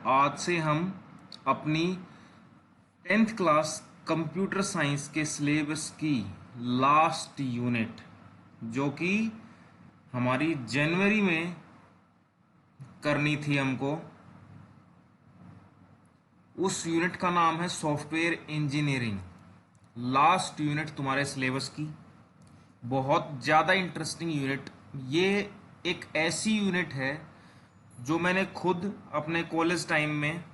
आज से हम अपनी 10th क्लास कंप्यूटर साइंस के सिलेबस की लास्ट यूनिट, जो कि हमारी जनवरी में करनी थी हमको, उस यूनिट का नाम है सॉफ्टवेयर इंजीनियरिंग। लास्ट यूनिट तुम्हारे सिलेबस की बहुत ज़्यादा इंटरेस्टिंग यूनिट। ये एक ऐसी यूनिट है जो मैंने खुद अपने कॉलेज टाइम में,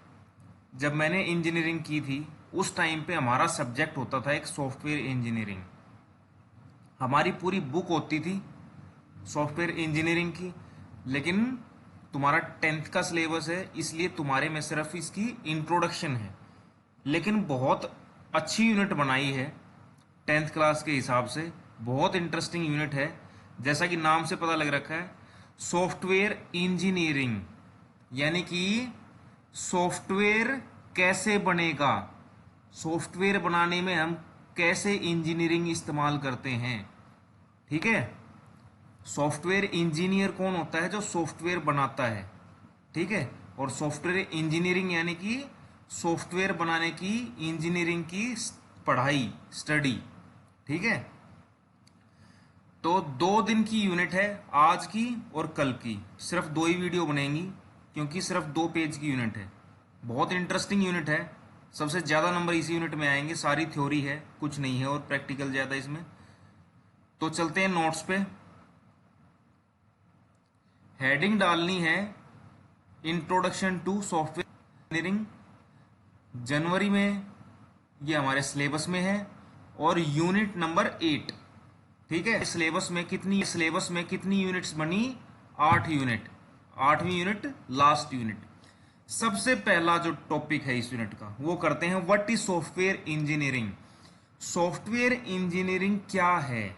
जब मैंने इंजीनियरिंग की थी, उस टाइम पे हमारा सब्जेक्ट होता था एक सॉफ्टवेयर इंजीनियरिंग। हमारी पूरी बुक होती थी सॉफ्टवेयर इंजीनियरिंग की, लेकिन तुम्हारा 10th का सिलेबस है, इसलिए तुम्हारे में सिर्फ इसकी इंट्रोडक्शन है। लेकिन बहुत अच्छी यूनिट बनाई है 10th क्लास के हिसाब से, बहुत इंटरेस्टिंग यूनिट है। जैसा कि नाम से पता लग रखा है, सॉफ्टवेयर इंजीनियरिंग, यानी कि सॉफ्टवेयर कैसे बनेगा, सॉफ्टवेयर बनाने में हम कैसे इंजीनियरिंग इस्तेमाल करते हैं। ठीक है, सॉफ्टवेयर इंजीनियर कौन होता है? जो सॉफ्टवेयर बनाता है। ठीक है, और सॉफ्टवेयर इंजीनियरिंग यानी कि सॉफ्टवेयर बनाने की इंजीनियरिंग की पढ़ाई, स्टडी। ठीक है, तो 2 दिन की यूनिट है, आज की और कल की। सिर्फ 2 ही वीडियो बनेंगी, क्योंकि सिर्फ 2 पेज की यूनिट है। बहुत इंटरेस्टिंग यूनिट है, सबसे ज़्यादा नंबर इसी यूनिट में आएंगे। सारी थ्योरी है, कुछ नहीं है, और प्रैक्टिकल ज़्यादा इसमें। तो चलते हैं नोट्स पे। हेडिंग डालनी है इंट्रोडक्शन टू सॉफ्टवेयर इंजीनियरिंग। जनवरी में ये हमारे सिलेबस में है, और यूनिट नंबर 8। ठीक है, सिलेबस में कितनी यूनिट्स बनी? 8 यूनिट। 8वीं यूनिट, लास्ट यूनिट। सबसे पहला जो टॉपिक है इस यूनिट का, वो करते हैं what is software engineering. Software engineering क्या है?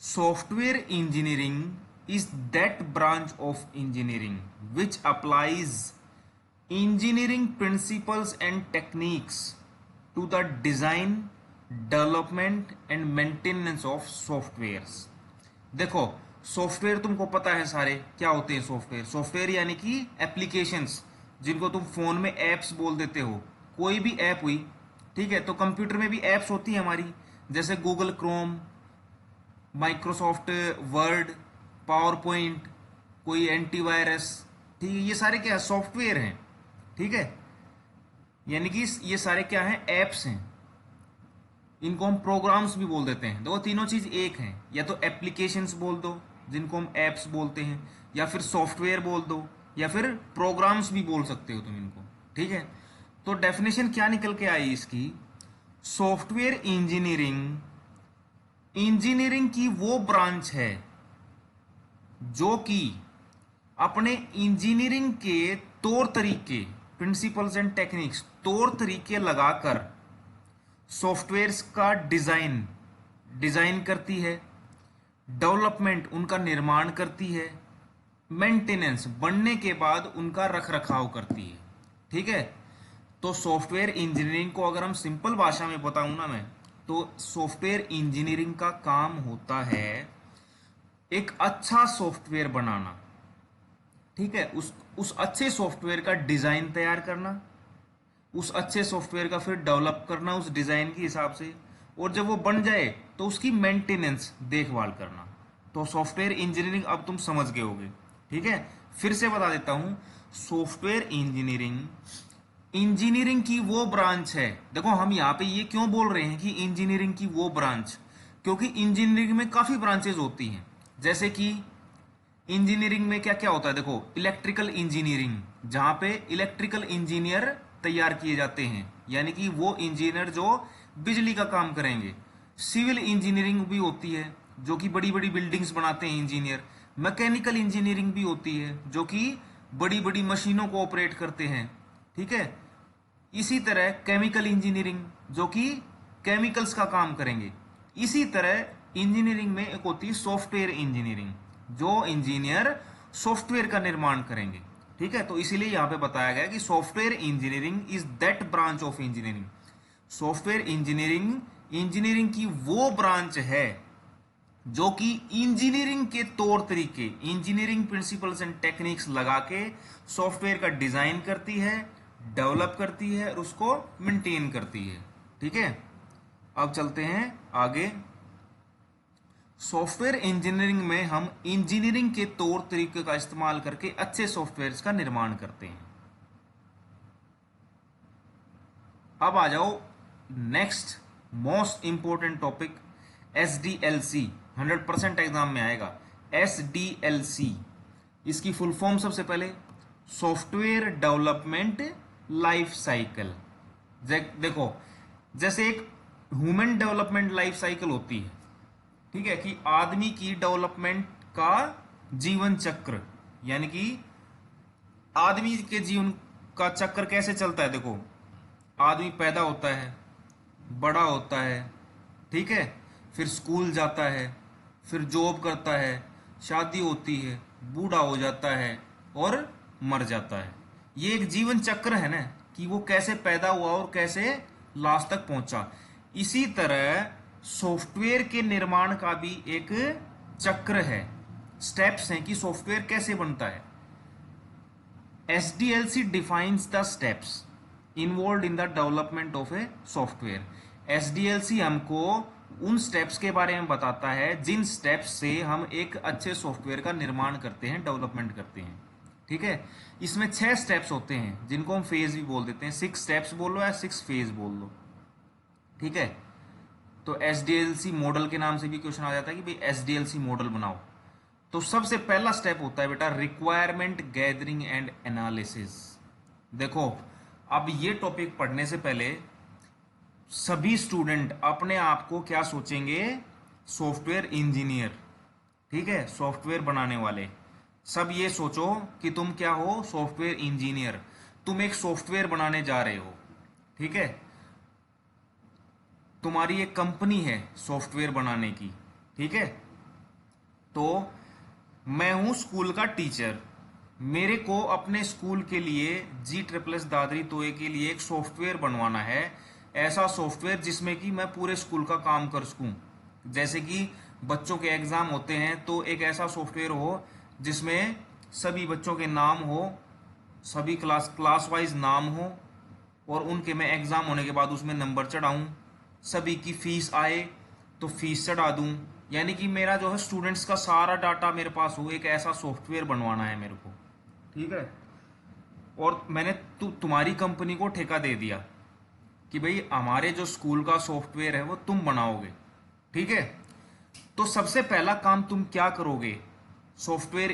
Software engineering is that branch of engineering which applies engineering principles and techniques to the design, development and maintenance of softwares। देखो, सॉफ्टवेयर तुमको पता है सारे क्या होते हैं। सॉफ्टवेयर यानी कि एप्लीकेशंस, जिनको तुम फोन में एप्स बोल देते हो। कोई भी ऐप हुई, ठीक है, तो कंप्यूटर में भी एप्स होती है हमारी, जैसे Google Chrome, Microsoft word, power point, कोई एंटीवायरस। ठीक है, ये सारे क्या है? सॉफ्टवेयर हैं। ठीक है, यानी कि ये सारे क्या हैं? एप्स हैं। इनको हम प्रोग्राम्स भी बोल देते हैं। देखो, तीनों चीज एक हैं। या तो एप्लीकेशंस बोल दो, जिनको हम एप्स बोलते हैं, या फिर सॉफ्टवेयर बोल दो, या फिर प्रोग्राम्स भी बोल सकते हो तुम इनको। ठीक है, तो डेफिनेशन क्या निकल के आई इसकी? सॉफ्टवेयर इंजीनियरिंग की वो ब्रांच है जो कि अपने इंजीनियरिंग के तौर तरीके, प्रिंसिपल्स एंड टेक्निक्स, तौर तरीके लगाकर सॉफ्टवेयर्स का डिजाइन करती है, डेवलपमेंट उनका निर्माण करती है, मेंटेनेंस बनने के बाद उनका रख रखाव करती है। ठीक है, तो सॉफ्टवेयर इंजीनियरिंग को अगर हम सिंपल भाषा में बताऊं ना मैं, तो सॉफ्टवेयर इंजीनियरिंग का काम होता है एक अच्छा सॉफ्टवेयर बनाना। ठीक है, उस अच्छे सॉफ्टवेयर का डिजाइन तैयार करना, उस अच्छे सॉफ्टवेयर का फिर डेवलप करना उस डिजाइन के हिसाब से, और जब वो बन जाए तो उसकी मेंटेनेंस, देखभाल करना। तो सॉफ्टवेयर इंजीनियरिंग अब तुम समझ गए होगे। ठीक है, फिर से बता देता हूं, सॉफ्टवेयर इंजीनियरिंग की वो ब्रांच है। देखो, हम यहां पे ये क्यों बोल रहे हैं कि इंजीनियरिंग की वो ब्रांच? क्योंकि इंजीनियरिंग में काफी ब्रांचेज होती हैं। जैसे कि इंजीनियरिंग में क्या क्या होता है? देखो, इलेक्ट्रिकल इंजीनियरिंग, जहां पे इलेक्ट्रिकल इंजीनियर तैयार किए जाते हैं, यानी कि वो इंजीनियर जो बिजली का काम करेंगे। सिविल इंजीनियरिंग भी होती है, जो कि बड़ी बड़ी बिल्डिंग्स बनाते हैं इंजीनियर। मैकेनिकल इंजीनियरिंग भी होती है, जो कि बड़ी बड़ी मशीनों को ऑपरेट करते हैं। ठीक है, इसी तरह केमिकल इंजीनियरिंग, जो कि केमिकल्स का काम करेंगे। इसी तरह इंजीनियरिंग में एक होती है सॉफ्टवेयर इंजीनियरिंग, जो इंजीनियर सॉफ्टवेयर का निर्माण करेंगे। ठीक है, तो इसीलिए यहां पे बताया गया कि software engineering is that branch of engineering. Software engineering की वो ब्रांच है जो कि इंजीनियरिंग के तौर तरीके, इंजीनियरिंग प्रिंसिपल्स एंड टेक्निक्स लगा के सॉफ्टवेयर का डिजाइन करती है, डेवलप करती है और उसको मेंटेन करती है। ठीक है, अब चलते हैं आगे। सॉफ्टवेयर इंजीनियरिंग में हम इंजीनियरिंग के तौर तरीके का इस्तेमाल करके अच्छे सॉफ्टवेयर का निर्माण करते हैं। अब आ जाओ next most important topic, SDLC। 100% exam में आएगा SDLC। इसकी फुल फॉर्म सबसे पहले सॉफ्टवेयर डेवलपमेंट लाइफ साइकिल। देखो, जैसे एक ह्यूमन डेवलपमेंट लाइफ साइकिल होती है, ठीक है, कि आदमी की डेवलपमेंट का जीवन चक्र, यानी कि आदमी के जीवन का चक्र कैसे चलता है। देखो, आदमी पैदा होता है, बड़ा होता है, ठीक है, फिर स्कूल जाता है, फिर जॉब करता है, शादी होती है, बूढ़ा हो जाता है और मर जाता है। ये एक जीवन चक्र है ना, कि वो कैसे पैदा हुआ और कैसे लास्ट तक पहुंचा। इसी तरह सॉफ्टवेयर के निर्माण का भी एक चक्र है, स्टेप्स हैं कि सॉफ्टवेयर कैसे बनता है। SDLC defines the steps involve in the development of a software. SDLC हमको उन स्टेप्स के बारे में बताता है जिन स्टेप्स से हम एक अच्छे सॉफ्टवेयर का निर्माण करते हैं, डेवलपमेंट करते हैं। ठीक है, इसमें 6 स्टेप्स होते हैं जिनको हम फेज भी बोल देते हैं। 6 स्टेप्स बोल लो या 6 फेज बोल लो। ठीक है, तो SDLC मॉडल के नाम से भी क्वेश्चन आ जाता है कि भाई SDLC मॉडल बनाओ। तो सबसे पहला स्टेप होता है बेटा रिक्वायरमेंट गैदरिंग एंड एनालिसिस। देखो, अब ये टॉपिक पढ़ने से पहले सभी स्टूडेंट अपने आप को क्या सोचेंगे, सॉफ्टवेयर इंजीनियर। ठीक है, सॉफ्टवेयर बनाने वाले सब ये सोचो कि तुम क्या हो, सॉफ्टवेयर इंजीनियर। तुम एक सॉफ्टवेयर बनाने जा रहे हो, ठीक है, तुम्हारी एक कंपनी है सॉफ्टवेयर बनाने की। ठीक है, तो मैं हूं स्कूल का टीचर, मेरे को अपने स्कूल के लिए G++ दादरी तोए के लिए एक सॉफ्टवेयर बनवाना है। ऐसा सॉफ्टवेयर जिसमें कि मैं पूरे स्कूल का काम कर सकूं। जैसे कि बच्चों के एग्जाम होते हैं, तो एक ऐसा सॉफ्टवेयर हो जिसमें सभी बच्चों के नाम हो, सभी क्लास वाइज नाम हो, और उनके मैं एग्जाम होने के बाद उसमें नंबर चढ़ाऊं, सभी की फीस आए तो फीस चढ़ा दूं। यानी कि मेरा जो है स्टूडेंट्स का सारा डाटा मेरे पास हो, एक ऐसा सॉफ्टवेयर बनवाना है मेरे को। ठीक है, और मैंने तुम्हारी कंपनी को ठेका दे दिया कि भाई हमारे जो स्कूल का सॉफ्टवेयर है वो तुम बनाओगे। ठीक है, तो सबसे पहला काम तुम क्या करोगे, सॉफ्टवेयर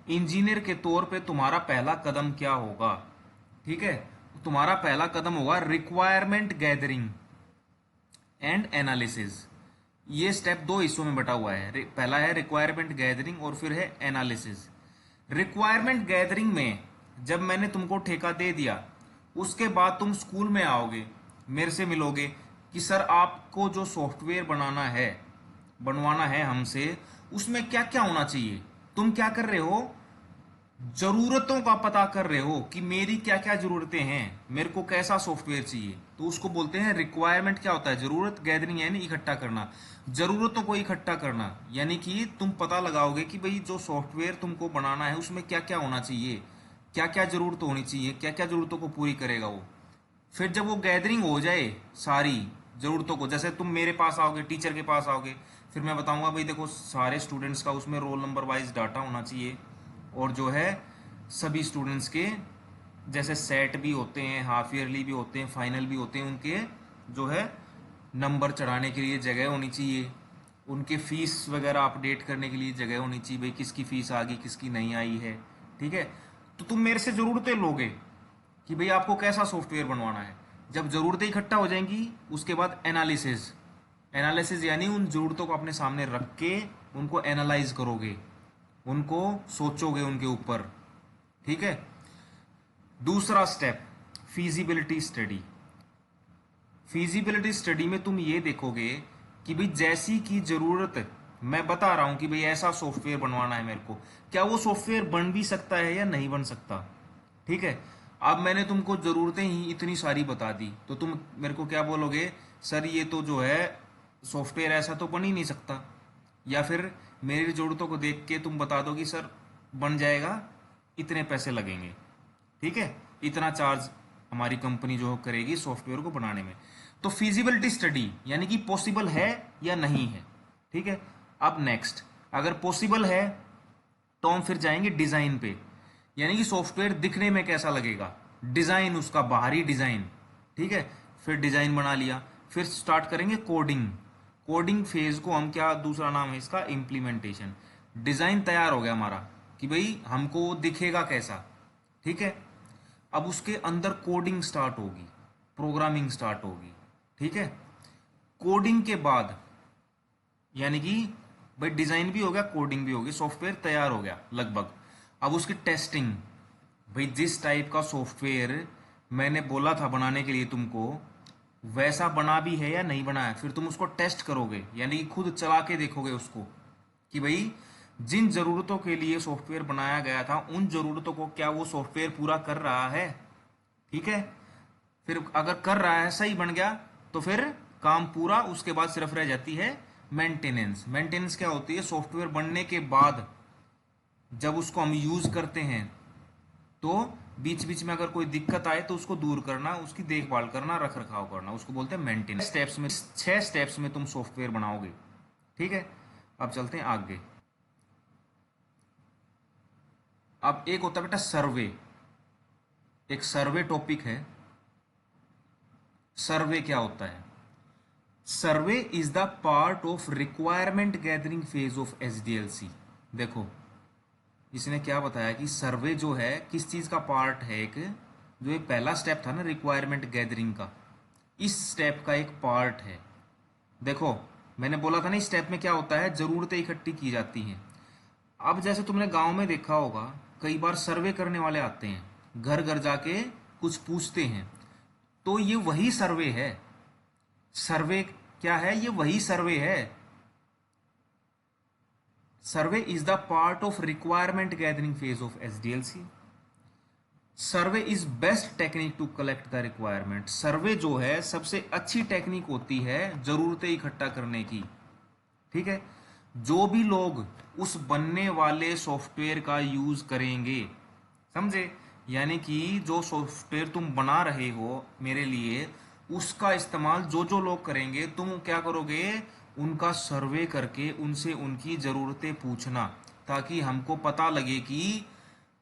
इंजीनियर के तौर पे तुम्हारा पहला कदम क्या होगा। ठीक है, तुम्हारा पहला कदम होगा रिक्वायरमेंट गैदरिंग एंड एनालिसिस। ये स्टेप 2 हिस्सों में बटा हुआ है। पहला है रिक्वायरमेंट गैदरिंग और फिर है एनालिसिस। रिक्वायरमेंट गैदरिंग में जब मैंने तुमको ठेका दे दिया, उसके बाद तुम स्कूल में आओगे, मेरे से मिलोगे कि सर आपको जो सॉफ्टवेयर बनवाना है हमसे, उसमें क्या क्या होना चाहिए। तुम क्या कर रहे हो, जरूरतों का पता कर रहे हो कि मेरी क्या क्या जरूरतें हैं, मेरे को कैसा सॉफ्टवेयर चाहिए। तो उसको बोलते हैं रिक्वायरमेंट। क्या होता है, जरूरत। गैदरिंग यानी इकट्ठा करना, जरूरतों को इकट्ठा करना। यानी कि तुम पता लगाओगे कि भाई जो सॉफ्टवेयर तुमको बनाना है उसमें क्या क्या होना चाहिए, क्या क्या जरूरत होनी चाहिए, क्या क्या जरूरतों को पूरी करेगा वो। फिर जब वो गैदरिंग हो जाए सारी जरूरतों को, जैसे तुम मेरे पास आओगे, टीचर के पास आओगे, फिर मैं बताऊंगा भाई देखो सारे स्टूडेंट्स का उसमें रोल नंबर वाइज डाटा होना चाहिए, और जो है सभी स्टूडेंट्स के जैसे सेट भी होते हैं, हाफ ईयरली भी होते हैं, फाइनल भी होते हैं, उनके जो है नंबर चढ़ाने के लिए जगह होनी चाहिए, उनके फीस वगैरह अपडेट करने के लिए जगह होनी चाहिए, भाई किसकी फीस आ गई किसकी नहीं आई है। ठीक है, तो तुम मेरे से ज़रूरतें लोगे कि भाई आपको कैसा सॉफ्टवेयर बनवाना है। जब ज़रूरतें इकट्ठा हो जाएंगी, उसके बाद एनालिसिस यानी उन ज़रूरतों को अपने सामने रख के उनको एनालाइज करोगे, उनको सोचोगे उनके ऊपर। ठीक है, दूसरा step feasibility study. Feasibility study में तुम ये देखोगे कि भाई जैसी की ज़रूरत मैं बता रहा हूं कि भाई ऐसा सॉफ्टवेयर बनवाना है मेरे को, क्या वो सॉफ्टवेयर बन भी सकता है या नहीं बन सकता। ठीक है, अब मैंने तुमको ज़रूरतें ही इतनी सारी बता दी, तो तुम मेरे को क्या बोलोगे, सर ये तो जो है सॉफ्टवेयर ऐसा तो बन ही नहीं सकता। या फिर मेरी ज़रूरतों को देख के तुम बता दो कि सर बन जाएगा, इतने पैसे लगेंगे, ठीक है, इतना चार्ज हमारी कंपनी जो करेगी सॉफ्टवेयर को बनाने में। तो फिजिबिलिटी स्टडी यानी कि पॉसिबल है या नहीं है, ठीक है। अब नेक्स्ट, अगर पॉसिबल है तो हम फिर जाएंगे डिज़ाइन पे, यानी कि सॉफ्टवेयर दिखने में कैसा लगेगा, डिज़ाइन, उसका बाहरी डिज़ाइन, ठीक है। फिर डिज़ाइन बना लिया, फिर स्टार्ट करेंगे कोडिंग। कोडिंग फेज को हम क्या, दूसरा नाम है इसका इम्प्लीमेंटेशन। डिज़ाइन तैयार हो गया हमारा कि भाई हमको वो दिखेगा कैसा, ठीक है। अब उसके अंदर कोडिंग स्टार्ट होगी, प्रोग्रामिंग स्टार्ट होगी, ठीक है। कोडिंग के बाद यानी कि भाई डिज़ाइन भी हो गया, कोडिंग भी होगी, सॉफ्टवेयर तैयार हो गया लगभग। अब उसकी टेस्टिंग, भाई जिस टाइप का सॉफ्टवेयर मैंने बोला था बनाने के लिए तुमको, वैसा बना भी है या नहीं बना है, फिर तुम उसको टेस्ट करोगे, यानी कि खुद चला के देखोगे उसको कि भाई जिन ज़रूरतों के लिए सॉफ्टवेयर बनाया गया था उन ज़रूरतों को क्या वो सॉफ्टवेयर पूरा कर रहा है, ठीक है। फिर अगर कर रहा है, सही बन गया, तो फिर काम पूरा। उसके बाद सिर्फ रह जाती है मेंटेनेंस। मेंटेनेंस क्या होती है, सॉफ्टवेयर बनने के बाद जब उसको हम यूज़ करते हैं तो बीच बीच में अगर कोई दिक्कत आए तो उसको दूर करना, उसकी देखभाल करना, रख रखाव करना, उसको बोलते हैं मेंटेनेंस। स्टेप्स में, 6 स्टेप्स में तुम सॉफ्टवेयर बनाओगे, ठीक है। अब चलते हैं आगे। अब एक होता है बेटा सर्वे, एक सर्वे टॉपिक है। सर्वे क्या होता है, survey is the part of requirement gathering phase of SDLC. देखो इसने क्या बताया कि सर्वे जो है किस चीज का पार्ट है, एक जो ये पहला स्टेप था ना रिक्वायरमेंट गैदरिंग का, इस स्टेप का एक पार्ट है। देखो मैंने बोला था ना, इस स्टेप में क्या होता है, जरूरतें इकट्ठी की जाती हैं। अब जैसे तुमने गांव में देखा होगा, कई बार सर्वे करने वाले आते हैं, घर घर जाके कुछ पूछते हैं, तो ये वही सर्वे है। सर्वे क्या है, ये वही सर्वे है। Survey is the part of requirement gathering phase of SDLC. Survey is best technique to collect the requirement. Survey जो है सबसे अच्छी टेक्निक होती है जरूरतें इकट्ठा करने की, ठीक है। जो भी लोग उस बनने वाले सॉफ्टवेयर का यूज करेंगे, समझे, यानी कि जो सॉफ्टवेयर तुम बना रहे हो मेरे लिए, उसका इस्तेमाल जो जो लोग करेंगे, तुम क्या करोगे, उनका सर्वे करके उनसे उनकी ज़रूरतें पूछना, ताकि हमको पता लगे कि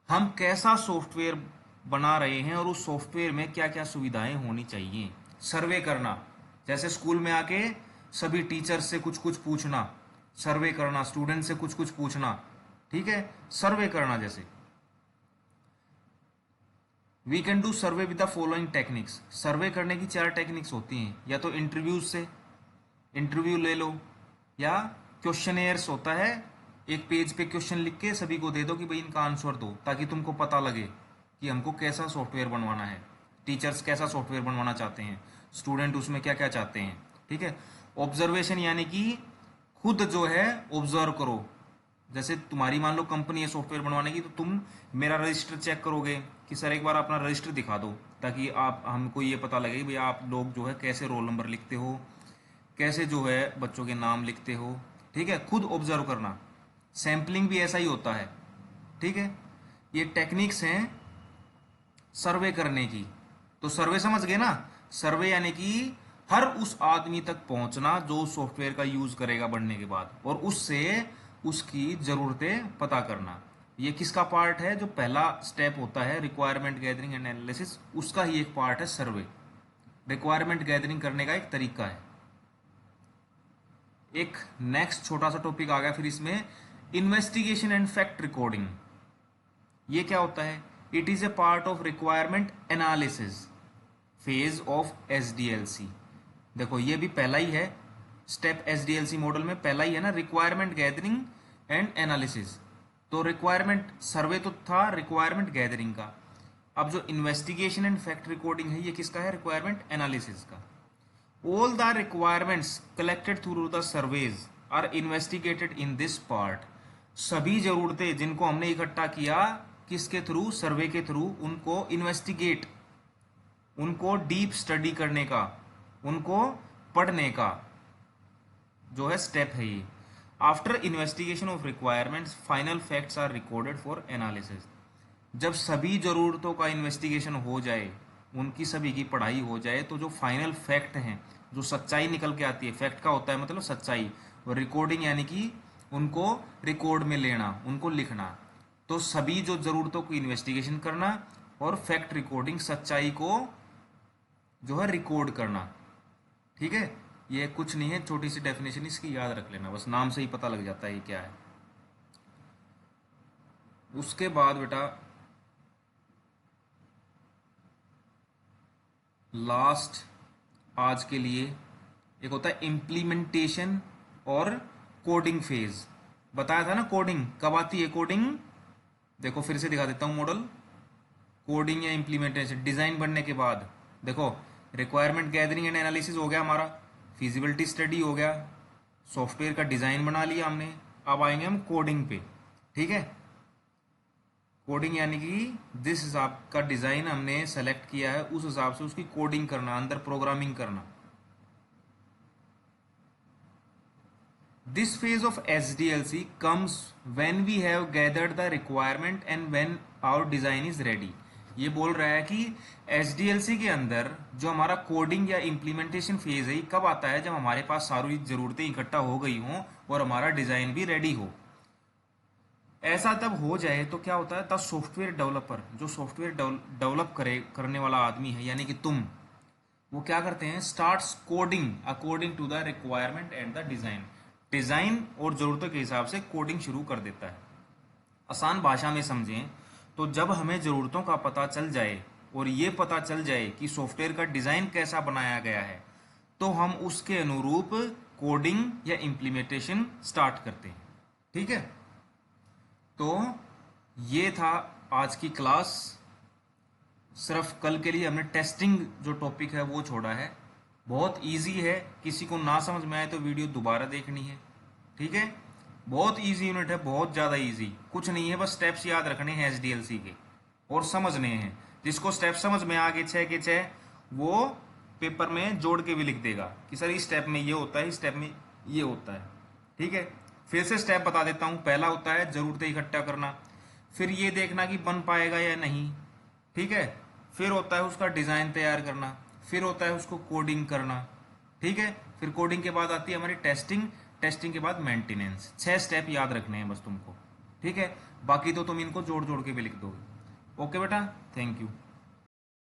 हम कैसा सॉफ्टवेयर बना रहे हैं और उस सॉफ्टवेयर में क्या क्या सुविधाएं होनी चाहिए। सर्वे करना, जैसे स्कूल में आके सभी टीचर से कुछ कुछ पूछना, सर्वे करना, स्टूडेंट से कुछ कुछ पूछना, ठीक है, सर्वे करना। जैसे we can do survey with the following techniques. Survey करने की 4 टेक्निक्स होती हैं, या तो इंटरव्यूज से इंटरव्यू ले लो, या क्वेश्चनेयर्स होता है, एक पेज पे क्वेश्चन लिख के सभी को दे दो कि भाई इनका आंसर दो, ताकि तुमको पता लगे कि हमको कैसा सॉफ्टवेयर बनवाना है, टीचर्स कैसा सॉफ्टवेयर बनवाना चाहते हैं, स्टूडेंट उसमें क्या क्या चाहते हैं, ठीक है। ऑब्जर्वेशन यानी कि खुद जो है ऑब्जर्व करो। जैसे तुम्हारी मान लो कंपनी है सॉफ्टवेयर बनवाने की, तो तुम मेरा रजिस्टर चेक करोगे कि सर एक बार अपना रजिस्टर दिखा दो, ताकि आप हमको ये पता लगे कि भाई आप लोग जो है कैसे रोल नंबर लिखते हो, कैसे जो है बच्चों के नाम लिखते हो, ठीक है, खुद ऑब्जर्व करना। सैम्पलिंग भी ऐसा ही होता है, ठीक है। ये टेक्निक्स हैं सर्वे करने की। तो सर्वे समझ गए ना, सर्वे यानी कि हर उस आदमी तक पहुंचना जो सॉफ्टवेयर का यूज करेगा बनने के बाद, और उससे उसकी जरूरतें पता करना। ये किसका पार्ट है, जो पहला स्टेप होता है रिक्वायरमेंट गैदरिंग एंड एनालिसिस, उसका ही एक पार्ट है सर्वे। रिक्वायरमेंट गैदरिंग करने का एक तरीका है। एक नेक्स्ट छोटा सा टॉपिक आ गया फिर इसमें, इन्वेस्टिगेशन एंड फैक्ट रिकॉर्डिंग। ये क्या होता है, it is a part of requirement analysis phase of SDLC. देखो ये भी पहला ही है स्टेप, एसडीएलसी मॉडल में पहला ही है ना, रिक्वायरमेंट गैदरिंग एंड एनालिसिस। तो रिक्वायरमेंट सर्वे तो था रिक्वायरमेंट गैदरिंग का, अब जो इन्वेस्टिगेशन एंड फैक्ट रिकॉर्डिंग है ये किसका है, रिक्वायरमेंट एनालिसिस का। All the requirements collected through the surveys are investigated in this part. सभी जरूरतें जिनको हमने इकट्ठा किया किसके थ्रू, सर्वे के थ्रू, उनको इन्वेस्टिगेट, उनको डीप स्टडी करने का, उनको पढ़ने का, जो है स्टेप है ये। After investigation of requirements final facts are recorded for analysis. जब सभी ज़रूरतों का इन्वेस्टिगेशन हो जाए, उनकी सभी की पढ़ाई हो जाए, तो जो फाइनल फैक्ट हैं, जो सच्चाई निकल के आती है, फैक्ट का होता है मतलब सच्चाई, और रिकॉर्डिंग यानी कि उनको रिकॉर्ड में लेना, उनको लिखना। तो सभी जो ज़रूरतों को इन्वेस्टिगेशन करना और फैक्ट रिकॉर्डिंग, सच्चाई को जो है रिकॉर्ड करना। ठीक है, ये कुछ नहीं है, छोटी सी डेफिनेशन इसकी याद रख लेना, बस नाम से ही पता लग जाता है ये क्या है। उसके बाद बेटा लास्ट आज के लिए एक होता है इम्प्लीमेंटेशन और कोडिंग फेज। बताया था ना कोडिंग कब आती है। कोडिंग देखो फिर से दिखा देता हूँ मॉडल। कोडिंग या इम्प्लीमेंटेशन डिजाइन बनने के बाद, देखो रिक्वायरमेंट गैदरिंग एंड एनालिसिस हो गया हमारा, फिजिबिलिटी स्टडी हो गया, सॉफ्टवेयर का डिजाइन बना लिया हमने। अब आएंगे हम कोडिंग पे। ठीक है, कोडिंग यानी कि जिस हिसाब का डिजाइन हमने सेलेक्ट किया है उस हिसाब से उसकी कोडिंग करना, अंदर प्रोग्रामिंग करना। This phase of SDLC comes when we have gathered the requirement and when our design is ready। ये बोल रहा है कि SDLC के अंदर जो हमारा कोडिंग या इम्प्लीमेंटेशन फेज है ये कब आता है, जब हमारे पास सारी ज़रूरतें इकट्ठा हो गई हों और हमारा डिज़ाइन भी रेडी हो। ऐसा तब हो जाए तो क्या होता है, द सॉफ्टवेयर डेवलपर, जो सॉफ्टवेयर डेवलप करने वाला आदमी है यानी कि तुम, वो क्या करते हैं, starts coding according to the requirement and the design. Design और ज़रूरतों के हिसाब से कोडिंग शुरू कर देता है। आसान भाषा में समझें तो जब हमें ज़रूरतों का पता चल जाए और ये पता चल जाए कि सॉफ्टवेयर का डिज़ाइन कैसा बनाया गया है, तो हम उसके अनुरूप कोडिंग या इम्प्लीमेंटेशन स्टार्ट करते हैं। ठीक है, तो ये था आज की क्लास। सिर्फ कल के लिए हमने टेस्टिंग जो टॉपिक है वो छोड़ा है। बहुत इजी है, किसी को ना समझ में आए तो वीडियो दोबारा देखनी है। ठीक है, बहुत इजी यूनिट है, बहुत ज़्यादा इजी, कुछ नहीं है, बस स्टेप्स याद रखने हैं एसडीएलसी के और समझने हैं। जिसको स्टेप समझ में आ गए 6 के 6, वो पेपर में जोड़ के भी लिख देगा कि सर इस स्टेप में ये होता है, इस स्टेप में ये होता है। ठीक है, फिर से स्टेप बता देता हूँ। पहला होता है ज़रूरतें इकट्ठा करना, फिर ये देखना कि बन पाएगा या नहीं। ठीक है, फिर होता है उसका डिज़ाइन तैयार करना, फिर होता है उसको कोडिंग करना। ठीक है, फिर कोडिंग के बाद आती है हमारी टेस्टिंग, टेस्टिंग के बाद मेंटेनेंस। 6 स्टेप याद रखने हैं बस तुमको। ठीक है, बाकी तो तुम इनको जोड़ जोड़ के भी लिख दोगे। ओके बेटा, थैंक यू।